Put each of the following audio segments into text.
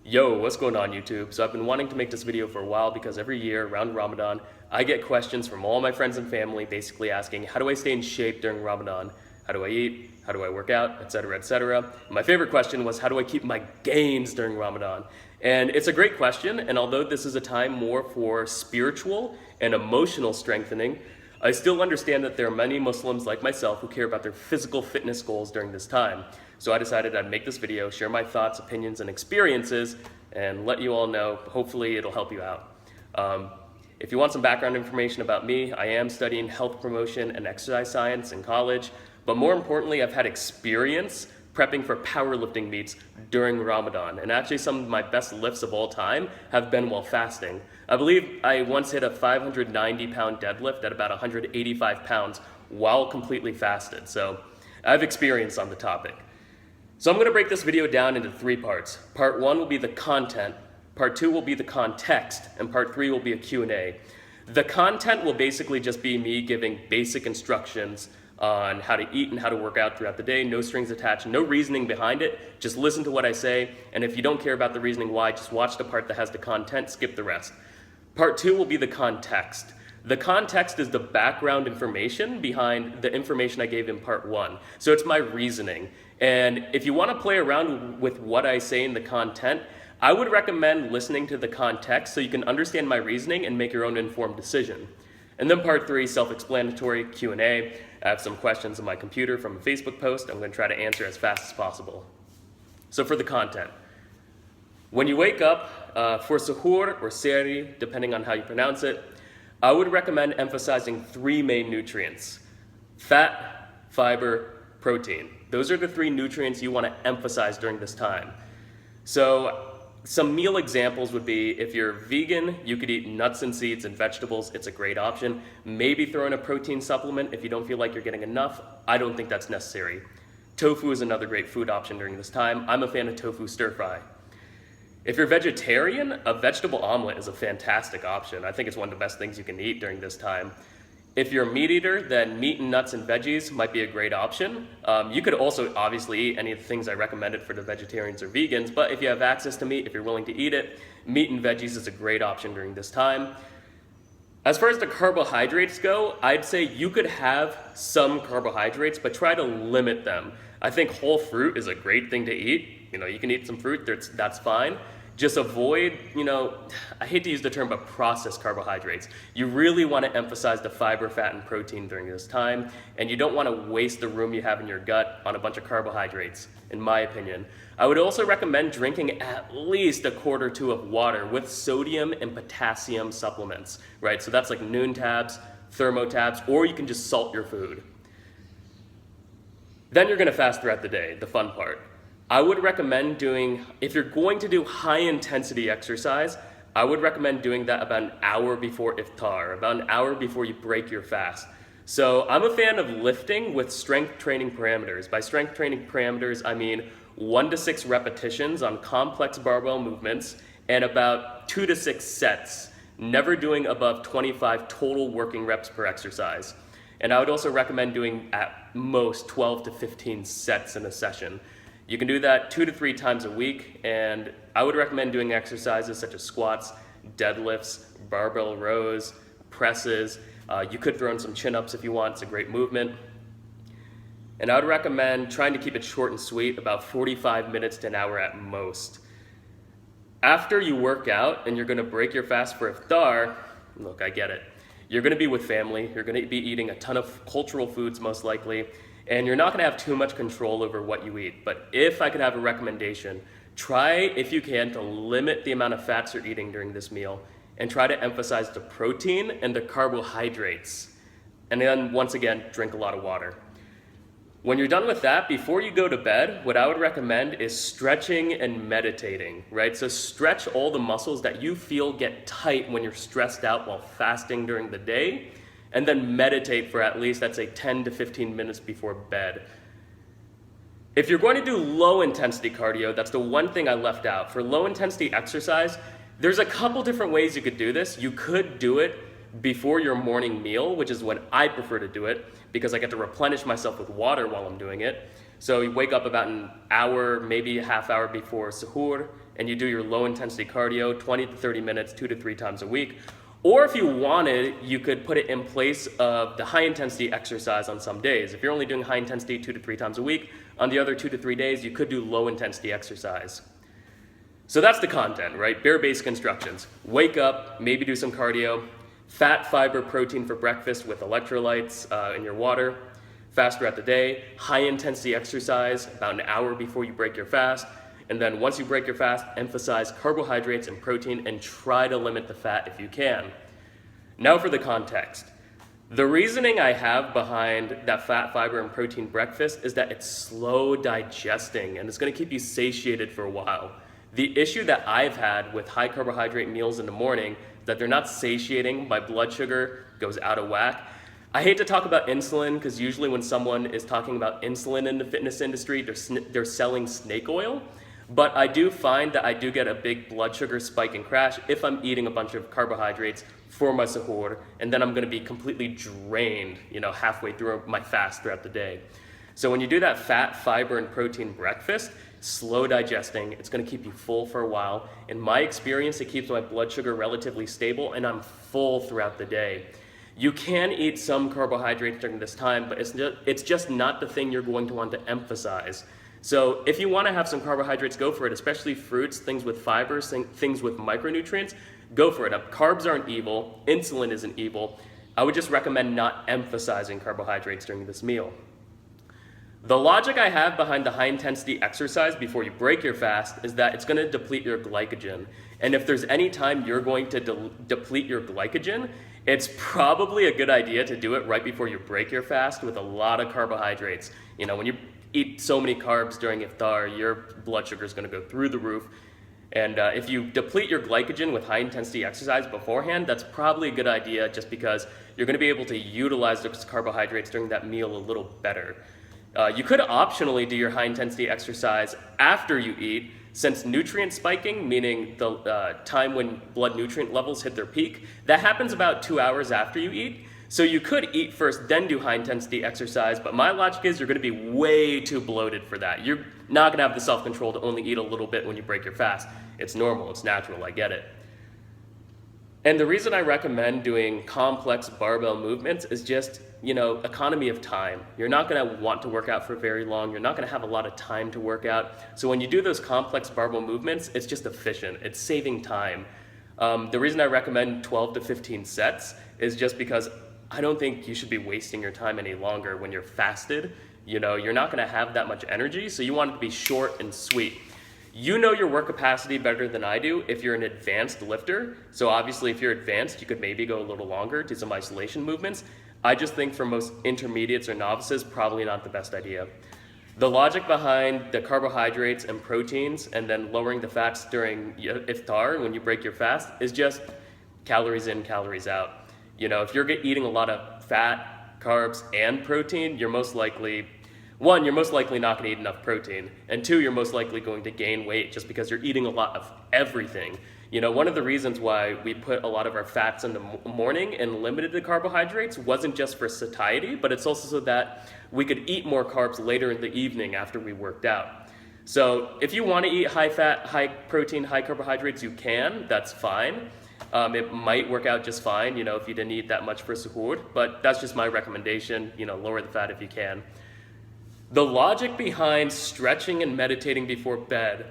Yo, what's going on YouTube? So I've been wanting to make this video for a while because every year around Ramadan, I get questions from all my friends and family basically asking, how do I stay in shape during Ramadan? How do I eat? How do I work out? Etc., etc. My favorite question was, how do I keep my gains during Ramadan? And it's a great question, and although this is a time more for spiritual and emotional strengthening, I still understand that there are many Muslims like myself who care about their physical fitness goals during this time. So I decided I'd make this video, share my thoughts, opinions, and experiences, and let you all know. Hopefully it'll help you out. If you want some background information about me, I am studying health promotion and exercise science in college, but more importantly, I've had experience prepping for powerlifting meets during Ramadan. And actually some of my best lifts of all time have been while fasting. I believe I once hit a 590-pound deadlift at about 185 pounds while completely fasted. So I have experience on the topic. So I'm going to break this video down into 3 parts. Part 1 will be the content, part 2 will be the context, and part 3 will be a Q&A. The content will basically just be me giving basic instructions on how to eat and how to work out throughout the day, no strings attached, no reasoning behind it, just listen to what I say, and if you don't care about the reasoning why, just watch the part that has the content, skip the rest. Part 2 will be the context. The context is the background information behind the information I gave in part 1. So it's my reasoning. And if you want to play around with what I say in the content, I would recommend listening to the context so you can understand my reasoning and make your own informed decision. And then part 3, self-explanatory Q&A. I have some questions on my computer from a Facebook post. I'm going to try to answer as fast as possible. So for the content. When you wake up, for suhoor or sehri, depending on how you pronounce it, I would recommend emphasizing 3 main nutrients: fat, fiber, protein. Those are the 3 nutrients you want to emphasize during this time. So some meal examples would be, if you're vegan, you could eat nuts and seeds and vegetables. It's a great option. Maybe throw in a protein supplement if you don't feel like you're getting enough. I don't think that's necessary. Tofu is another great food option during this time. I'm a fan of tofu stir fry. If you're vegetarian, a vegetable omelet is a fantastic option. I think it's one of the best things you can eat during this time. If you're a meat eater, then meat and nuts and veggies might be a great option. You could also obviously eat any of the things I recommended for the vegetarians or vegans, but if you have access to meat, if you're willing to eat it, meat and veggies is a great option during this time. As far as the carbohydrates go, I'd say you could have some carbohydrates, but try to limit them. I think whole fruit is a great thing to eat. You can eat some fruit, that's fine. Just avoid, I hate to use the term, but processed carbohydrates. You really want to emphasize the fiber, fat, and protein during this time, and you don't want to waste the room you have in your gut on a bunch of carbohydrates, in my opinion. I would also recommend drinking at least a quart or 2 of water with sodium and potassium supplements, right? So that's like Noon tabs, Thermo tabs, or you can just salt your food. Then you're going to fast throughout the day, the fun part. I would recommend if you're going to do high intensity exercise, I would recommend doing that about an hour before iftar, about an hour before you break your fast. So I'm a fan of lifting with strength training parameters. By strength training parameters, I mean 1 to 6 repetitions on complex barbell movements and about 2 to 6 sets, never doing above 25 total working reps per exercise. And I would also recommend doing at most 12 to 15 sets in a session. You can do that 2 to 3 times a week, and I would recommend doing exercises such as squats, deadlifts, barbell rows, presses. You could throw in some chin-ups if you want. It's a great movement. And I would recommend trying to keep it short and sweet, about 45 minutes to an hour at most. After you work out and you're going to break your fast for iftar, look, I get it. You're going to be with family. You're going to be eating a ton of cultural foods most likely. And you're not going to have too much control over what you eat. But if I could have a recommendation, try, if you can, to limit the amount of fats you're eating during this meal and try to emphasize the protein and the carbohydrates. And then, once again, drink a lot of water. When you're done with that, before you go to bed, what I would recommend is stretching and meditating, right? So stretch all the muscles that you feel get tight when you're stressed out while fasting during the day, and then meditate for at least, I'd say, 10 to 15 minutes before bed. If you're going to do low intensity cardio, that's the one thing I left out. For low intensity exercise, there's a couple different ways you could do this. You could do it before your morning meal, which is when I prefer to do it because I get to replenish myself with water while I'm doing it. So you wake up about an hour, maybe a half hour before suhoor, and you do your low intensity cardio, 20 to 30 minutes, 2 to 3 times a week. Or if you wanted, you could put it in place of the high intensity exercise on some days. If you're only doing high intensity 2 to 3 times a week, on the other 2 to 3 days, you could do low intensity exercise. So that's the content, right? Bare basic instructions. Wake up, maybe do some cardio, fat, fiber, protein for breakfast with electrolytes in your water, fast throughout the day, high intensity exercise about an hour before you break your fast, and then once you break your fast, emphasize carbohydrates and protein and try to limit the fat if you can. Now for the context. The reasoning I have behind that fat, fiber, and protein breakfast is that it's slow digesting and it's going to keep you satiated for a while. The issue that I've had with high carbohydrate meals in the morning is that they're not satiating, my blood sugar goes out of whack. I hate to talk about insulin because usually when someone is talking about insulin in the fitness industry, they're selling snake oil. But I do find that I do get a big blood sugar spike and crash if I'm eating a bunch of carbohydrates for my suhoor, and then I'm going to be completely drained, halfway through my fast throughout the day. So when you do that fat, fiber, and protein breakfast, slow digesting, it's going to keep you full for a while. In my experience, it keeps my blood sugar relatively stable, and I'm full throughout the day. You can eat some carbohydrates during this time, but it's just not the thing you're going to want to emphasize. So if you want to have some carbohydrates, go for it, especially fruits, things with fibers, things with micronutrients, go for it. Now, carbs aren't evil, insulin isn't evil. I would just recommend not emphasizing carbohydrates during this meal. The logic I have behind the high intensity exercise before you break your fast is that it's going to deplete your glycogen. And if there's any time you're going to deplete your glycogen, it's probably a good idea to do it right before you break your fast with a lot of carbohydrates. When you eat so many carbs during iftar, your blood sugar is going to go through the roof. And if you deplete your glycogen with high intensity exercise beforehand, that's probably a good idea just because you're going to be able to utilize those carbohydrates during that meal a little better. You could optionally do your high intensity exercise after you eat, since nutrient spiking, meaning the time when blood nutrient levels hit their peak, that happens about 2 hours after you eat. So you could eat first, then do high intensity exercise, but my logic is you're going to be way too bloated for that. You're not going to have the self-control to only eat a little bit when you break your fast. It's normal, it's natural, I get it. And the reason I recommend doing complex barbell movements is just, economy of time. You're not going to want to work out for very long. You're not going to have a lot of time to work out. So when you do those complex barbell movements, it's just efficient. It's saving time. The reason I recommend 12 to 15 sets is just because I don't think you should be wasting your time any longer when you're fasted. You're not going to have that much energy, so you want it to be short and sweet. You know your work capacity better than I do if you're an advanced lifter. So obviously if you're advanced, you could maybe go a little longer, do some isolation movements. I just think for most intermediates or novices, probably not the best idea. The logic behind the carbohydrates and proteins and then lowering the fats during iftar when you break your fast is just calories in, calories out. If you're eating a lot of fat, carbs, and protein, you're most likely not going to eat enough protein, and 2, you're most likely going to gain weight just because you're eating a lot of everything. One of the reasons why we put a lot of our fats in the morning and limited the carbohydrates wasn't just for satiety, but it's also so that we could eat more carbs later in the evening after we worked out. So if you want to eat high fat, high protein, high carbohydrates, you can, that's fine. It might work out just fine, if you didn't eat that much for suhoor, but that's just my recommendation, lower the fat if you can. The logic behind stretching and meditating before bed,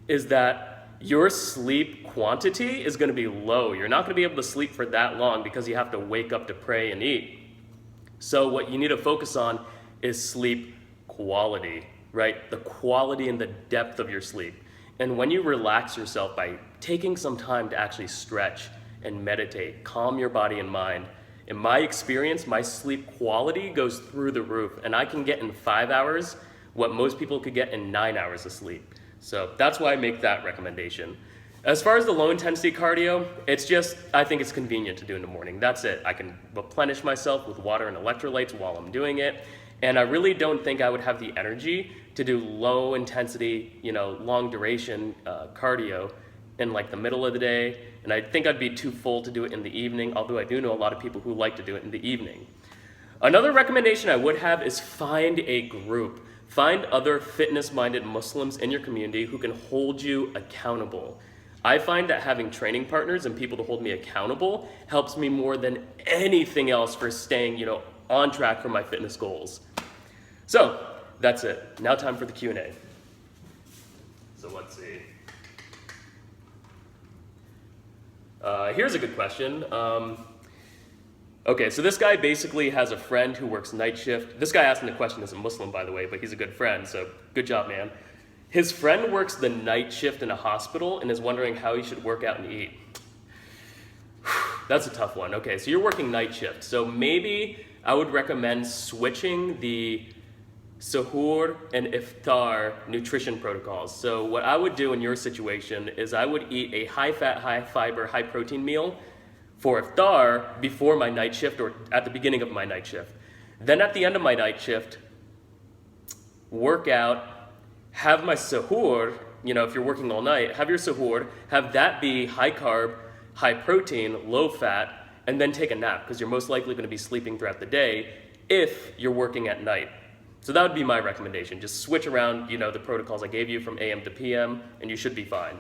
is that your sleep quantity is going to be low. You're not going to be able to sleep for that long because you have to wake up to pray and eat. So what you need to focus on is sleep quality, right? The quality and the depth of your sleep. And when you relax yourself by taking some time to actually stretch and meditate, calm your body and mind, in my experience, my sleep quality goes through the roof, and I can get in 5 hours what most people could get in 9 hours of sleep. So that's why I make that recommendation. As far as the low intensity cardio, I think it's convenient to do in the morning. That's it. I can replenish myself with water and electrolytes while I'm doing it. And I really don't think I would have the energy to do low intensity, long duration cardio in the middle of the day. And I think I'd be too full to do it in the evening, although I do know a lot of people who like to do it in the evening. Another recommendation I would have is find a group. Find other fitness-minded Muslims in your community who can hold you accountable. I find that having training partners and people to hold me accountable helps me more than anything else for staying, on track for my fitness goals. So, that's it. Now time for the Q&A. So let's see. Here's a good question. Okay, so this guy basically has a friend who works night shift. This guy asking the question is a Muslim, by the way, but he's a good friend, so good job, man. His friend works the night shift in a hospital and is wondering how he should work out and eat. That's a tough one. Okay, so you're working night shift. So maybe I would recommend switching the suhoor and iftar nutrition protocols. So what I would do in your situation is I would eat a high-fat, high-fiber, high-protein meal for iftar before my night shift or at the beginning of my night shift. Then at the end of my night shift, work out, have my suhoor, if you're working all night, have your suhoor, have that be high carb, high protein, low fat, and then take a nap because you're most likely going to be sleeping throughout the day if you're working at night. So that would be my recommendation. Just switch around, the protocols I gave you from AM to PM, and you should be fine.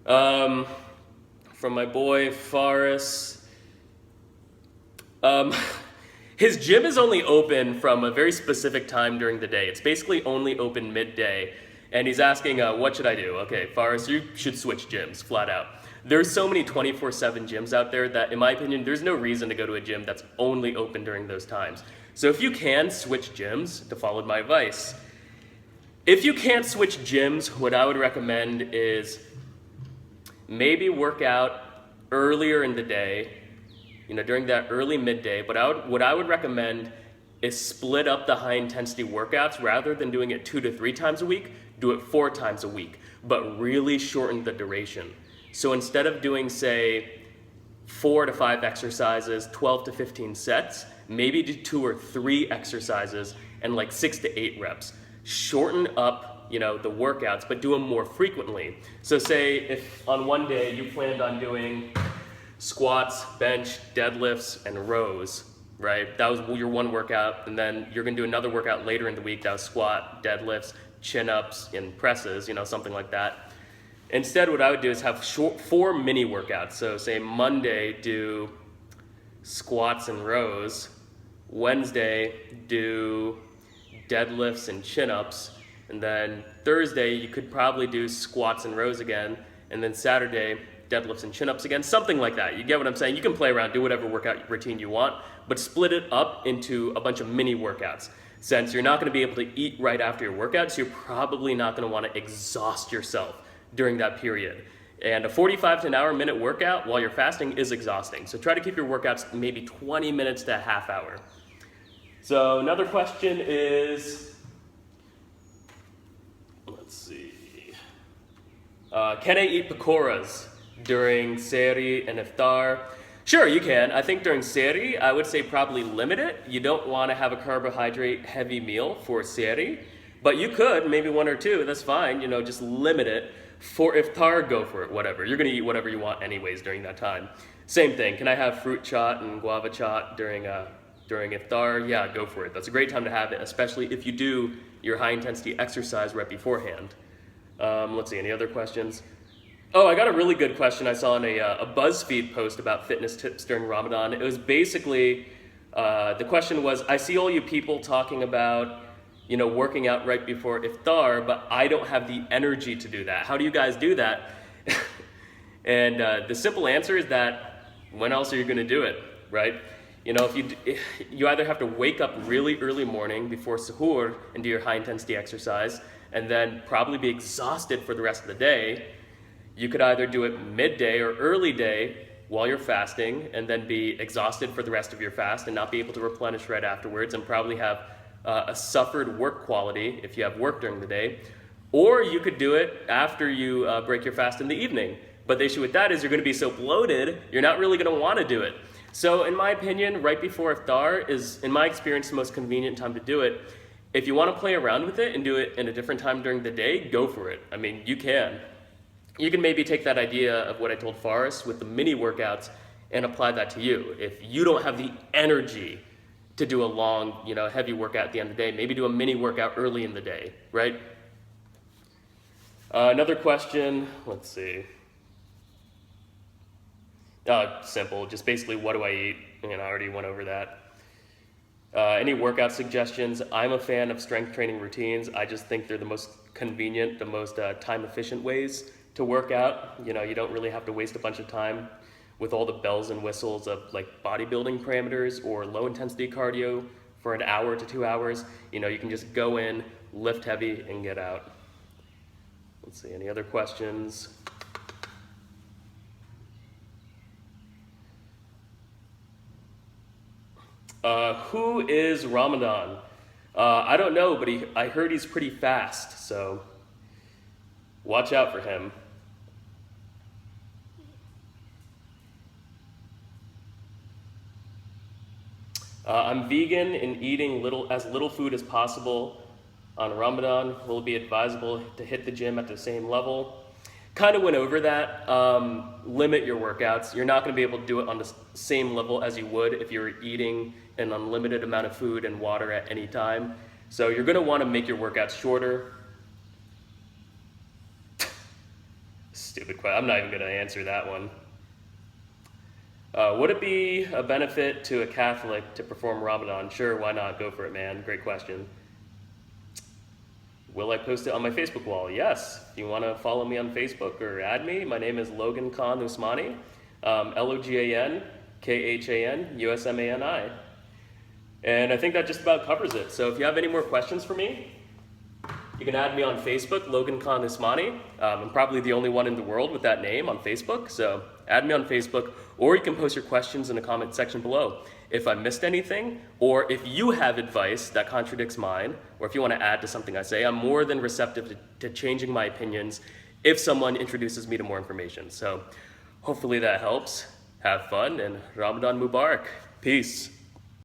From my boy Faris, his gym is only open from a very specific time during the day. It's basically only open midday, and he's asking, what should I do? Okay, Faris, you should switch gyms, flat out. There's so many 24/7 gyms out there that, in my opinion, there's no reason to go to a gym that's only open during those times. So if you can switch gyms, to follow my advice. If you can't switch gyms, what I would recommend is maybe work out earlier in the day, during that early midday. But what I would recommend is split up the high intensity workouts rather than doing it 2 to 3 times a week, do it 4 times a week, but really shorten the duration. So instead of doing, say, 4 to 5 exercises, 12 to 15 sets, maybe do 2 or 3 exercises and like 6 to 8 reps. Shorten up the workouts, but do them more frequently. So say if on one day you planned on doing squats, bench, deadlifts, and rows, right? That was your one workout, and then you're gonna do another workout later in the week that was squat, deadlifts, chin-ups, and presses, something like that. Instead, what I would do is have 4 mini workouts. So say Monday, do squats and rows. Wednesday, do deadlifts and chin-ups. And then Thursday, you could probably do squats and rows again. And then Saturday, deadlifts and chin-ups again, something like that. You get what I'm saying? You can play around, do whatever workout routine you want, but split it up into a bunch of mini workouts. Since you're not gonna be able to eat right after your workout, so you're probably not gonna wanna exhaust yourself during that period. And a 45 to an hour minute workout while you're fasting is exhausting. So try to keep your workouts maybe 20 minutes to a half hour. So another question is, let's see. Can I eat pakoras during sehri and iftar? Sure, you can. I think during sehri, I would say probably limit it. You don't want to have a carbohydrate heavy meal for sehri, but you could, maybe 1 or 2, that's fine, just limit it. For iftar, go for it, whatever. You're gonna eat whatever you want anyways during that time. Same thing, can I have fruit chaat and guava chaat during iftar? Yeah, go for it. That's a great time to have it, especially if you do your high intensity exercise right beforehand. Let's see, any other questions? Oh, I got a really good question I saw in a BuzzFeed post about fitness tips during Ramadan. It was basically, the question was, I see all you people talking about working out right before iftar, but I don't have the energy to do that. How do you guys do that? And the simple answer is that when else are you gonna do it, right? If you either have to wake up really early morning before suhoor and do your high intensity exercise, and then probably be exhausted for the rest of the day. You could either do it midday or early day while you're fasting, and then be exhausted for the rest of your fast and not be able to replenish right afterwards, and probably have a suffered work quality if you have work during the day. Or you could do it after you break your fast in the evening. But the issue with that is you're gonna be so bloated, you're not really gonna wanna do it. So in my opinion, right before iftar is, in my experience, the most convenient time to do it. If you wanna play around with it and do it in a different time during the day, go for it. I mean, you can. You can maybe take that idea of what I told Faris with the mini workouts and apply that to you. If you don't have the energy to do a long, heavy workout at the end of the day. Maybe do a mini workout early in the day, right? Another question, let's see. Simple, just basically what do I eat? I already went over that. Any workout suggestions? I'm a fan of strength training routines. I just think they're the most convenient, the most time efficient ways to work out. You don't really have to waste a bunch of time with all the bells and whistles of like bodybuilding parameters or low intensity cardio for an hour to 2 hours. You can just go in, lift heavy, and get out. Let's see, any other questions? Who is Ramadan? I don't know, but I heard he's pretty fast, so watch out for him. I'm vegan and eating as little food as possible on Ramadan. Will it be advisable to hit the gym at the same level? Kind of went over that. Limit your workouts. You're not going to be able to do it on the same level as you would if you were eating an unlimited amount of food and water at any time. So you're going to want to make your workouts shorter. Stupid question. I'm not even going to answer that one. Would it be a benefit to a Catholic to perform Ramadan? Sure, why not? Go for it, man. Great question. Will I post it on my Facebook wall? Yes. If you want to follow me on Facebook or add me, my name is Logan Khan Usmani, Logan Khan Usmani. And I think that just about covers it. So if you have any more questions for me, you can add me on Facebook, Logan Khan Usmani. I'm probably the only one in the world with that name on Facebook, so add me on Facebook, or you can post your questions in the comment section below. If I missed anything, or if you have advice that contradicts mine, or if you want to add to something I say, I'm more than receptive to changing my opinions if someone introduces me to more information. So hopefully that helps. Have fun, and Ramadan Mubarak. Peace.